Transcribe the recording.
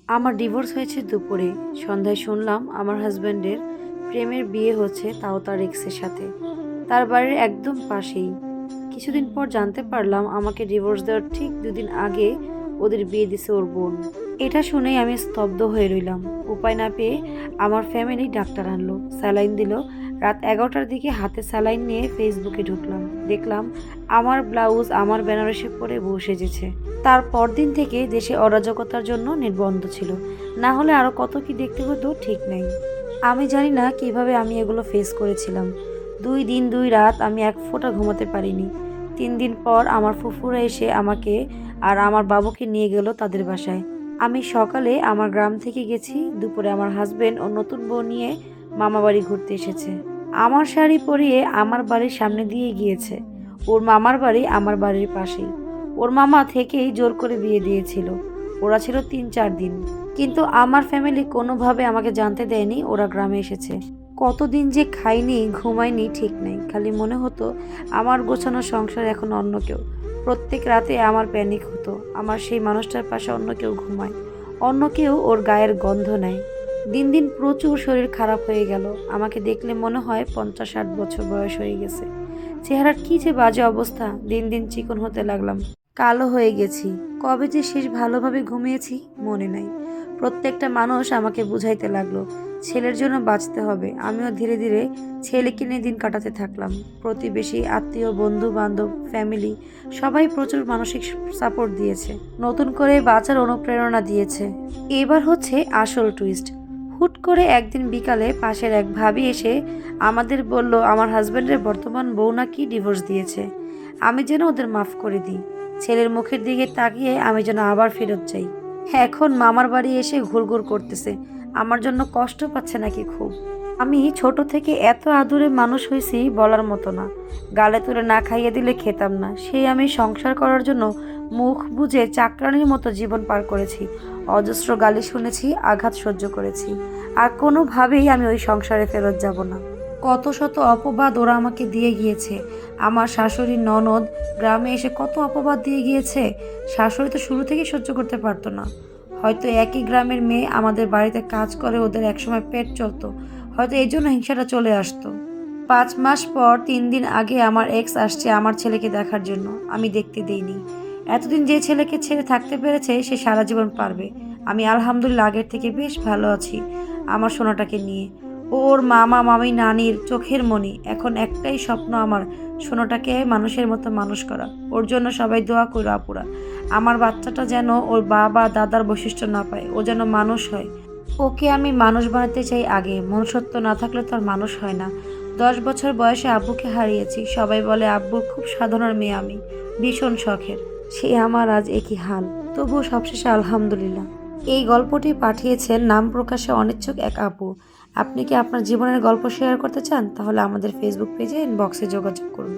আমার ডিভোর্স হয়েছে দুপুরে। সন্ধ্যায় শুনলাম আমার হাজব্যান্ডের প্রেমের বিয়ে হচ্ছে, তাও তার এক্সের সাথে, তার বাড়ির একদম পাশেই। কিছুদিন পর জানতে পারলাম আমাকে ডিভোর্স দেওয়ার ঠিক 2 দিন আগে ওদের বিয়ে দিছে ওর বোন। এটা শুনেই আমি স্তব্ধ হয়ে রইলাম। উপায় না পেয়ে আমার ফ্যামিলি ডাক্তার আনলো, স্যালাইন দিল। রাত 11টার দিকে হাতে স্যালাইন নিয়ে ফেসবুকে ঢুকলাম, দেখলাম আমার ব্লাউজ আমার বেনারসে পরে বউ সেজেছে। তার পরদিন থেকে দেশে অরাজকতার জন্য নির্বন্ধ ছিল, না হলে আরো কত কি দেখতে হতো ঠিক নেই। আমি জানি না কিভাবে আমি এগুলো ফেস করেছিলাম। 2 দিন 2 রাত আমি এক ফোঁটা ঘুমাতে পারিনি। 3 দিন পর আমার ফুফুরা এসে আমাকে আর আমার বাবুকে নিয়ে গেল তাদের বাসায়। আমি সকালে আমার গ্রাম থেকে গেছি, দুপুরে আমার হাজবেন্ড ও নতুন বউ নিয়ে মামা বাড়ি ঘুরতে এসেছে। আমার শাড়ি পরিয়ে আমার বাড়ির সামনে দিয়ে গিয়েছে। ওর মামার বাড়ি আমার বাড়ির পাশেই। ওর মামা থেকেই জোর করে বিয়ে দিয়েছিল। ওরা ছিল 3-4 দিন, কিন্তু আমার ফ্যামিলি কোনোভাবে আমাকে জানতে দেয়নি ওরা গ্রামে এসেছে। কতদিন যে খাইনি ঘুমাইনি ঠিক নেই, খালি মনে হতো আমার গোছানো সংসার এখন অন্য কেউ। প্রত্যেক রাতে আমার প্যানিক হতো, আমার সেই মানুষটার পাশে অন্য কেউ ঘুমায়, অন্য কেউ ওর গায়ের গন্ধ নেয়। দিন দিন প্রচুর শরীর খারাপ হয়ে গেল। আমাকে দেখলে মনে হয় 50-60 বছর বয়স হয়ে গেছে। চেহারার কি যে বাজে অবস্থা, দিন দিন চিকন হতে লাগলাম, কালো হয়ে গেছি। কবে যে শেষ ভালোভাবে ঘুমিয়েছি মনে নাই। প্রত্যেকটা মানুষ আমাকে বুঝাইতে লাগলো ছেলের জন্য বাঁচতে হবে। আমিও ধীরে ধীরে ছেলেকে নিয়ে দিন কাটাতে থাকলাম। প্রতিবেশী, আত্মীয়, বন্ধু বান্ধব, ফ্যামিলি সবাই প্রচুর মানসিক সাপোর্ট দিয়েছে, নতুন করে বাঁচার অনুপ্রেরণা দিয়েছে। এবার হচ্ছে আসল টুইস্ট। হুট করে একদিন বিকালে পাশের এক ভাবি এসে আমাদের বলল আমার হাজব্যান্ডের বর্তমান বউ নাকি ডিভোর্স দিয়েছে। আমি যেন ওদের মাফ করে দিই। ছেলের মুখের দিকে তাকিয়ে আমি যেন আবার ফেরত যাই। এখন মামার বাড়ি এসে ঘুরঘুর করতেছে। আমার জন্য কষ্ট পাচ্ছে নাকি খুব। আমি ছোট থেকে এত আদুরে মানুষ হয়েছি বলার মতো না। গালে তুলে না খাইয়ে দিলে খেতাম না। সেই আমি সংসার করার জন্য মুখ বুজে চাকরানির মতো জীবন পার করেছি। অজস্র গালি শুনেছি, আঘাত সহ্য করেছি। আর কোনোভাবেই আমি ওই সংসারে ফেরত যাব না। কত শত অপবাদ ওরা আমাকে দিয়ে গিয়েছে। আমার শাশুড়ি ননদ গ্রামে এসে কত অপবাদ দিয়ে গিয়েছে। শাশুড়ি তো শুরু থেকেই সহ্য করতে পারতো না। হয়তো একই গ্রামের মেয়ে আমাদের বাড়িতে কাজ করে ওদের একসময় পেট চলতো, হয়তো এই জন্য হিংসাটা চলে আসতো। 5 মাস পর 3 দিন আগে আমার এক্স আসছে আমার ছেলেকে দেখার জন্য। আমি দেখতে দেইনি। এতদিন যে ছেলেকে ছেড়ে থাকতে পেরেছে সে সারা জীবন পারবে। আমি আলহামদুলিল্লাহ আগের থেকে বেশ ভালো আছি আমার সোনাটাকে নিয়ে। ওর মামা মামি নানির চোখের মণি। এখন একটাই স্বপ্ন আমার, সোনাটাকে মানুষের মতো মানুষ করা। ওর জন্য সবাই দোয়া করো আপুরা। আমার বাচ্চাটা যেন ওর বাবা দাদার বৈশিষ্ট্য না পায়, ও যেন মানুষ হয়। ওকে আমি মানুষ বানাতে চাই আগে। মনুষ্যত্ব না থাকলে তো আর মানুষ হয় না। 10 বছর বয়সে আব্বুকে হারিয়েছি। সবাই বলে আব্বুর খুব সাধারণ মেয়ে আমি, ভীষণ শখের। সে আমার আজ একই হাল। তবুও সবশেষে আলহামদুলিল্লাহ। এই গল্পটি পাঠিয়েছেন নাম প্রকাশে অনিচ্ছুক এক আপু। আপনি কি আপনার জীবনের গল্প শেয়ার করতে চান? তাহলে আমাদের ফেসবুক পেজে ইনবক্সে যোগাযোগ করুন।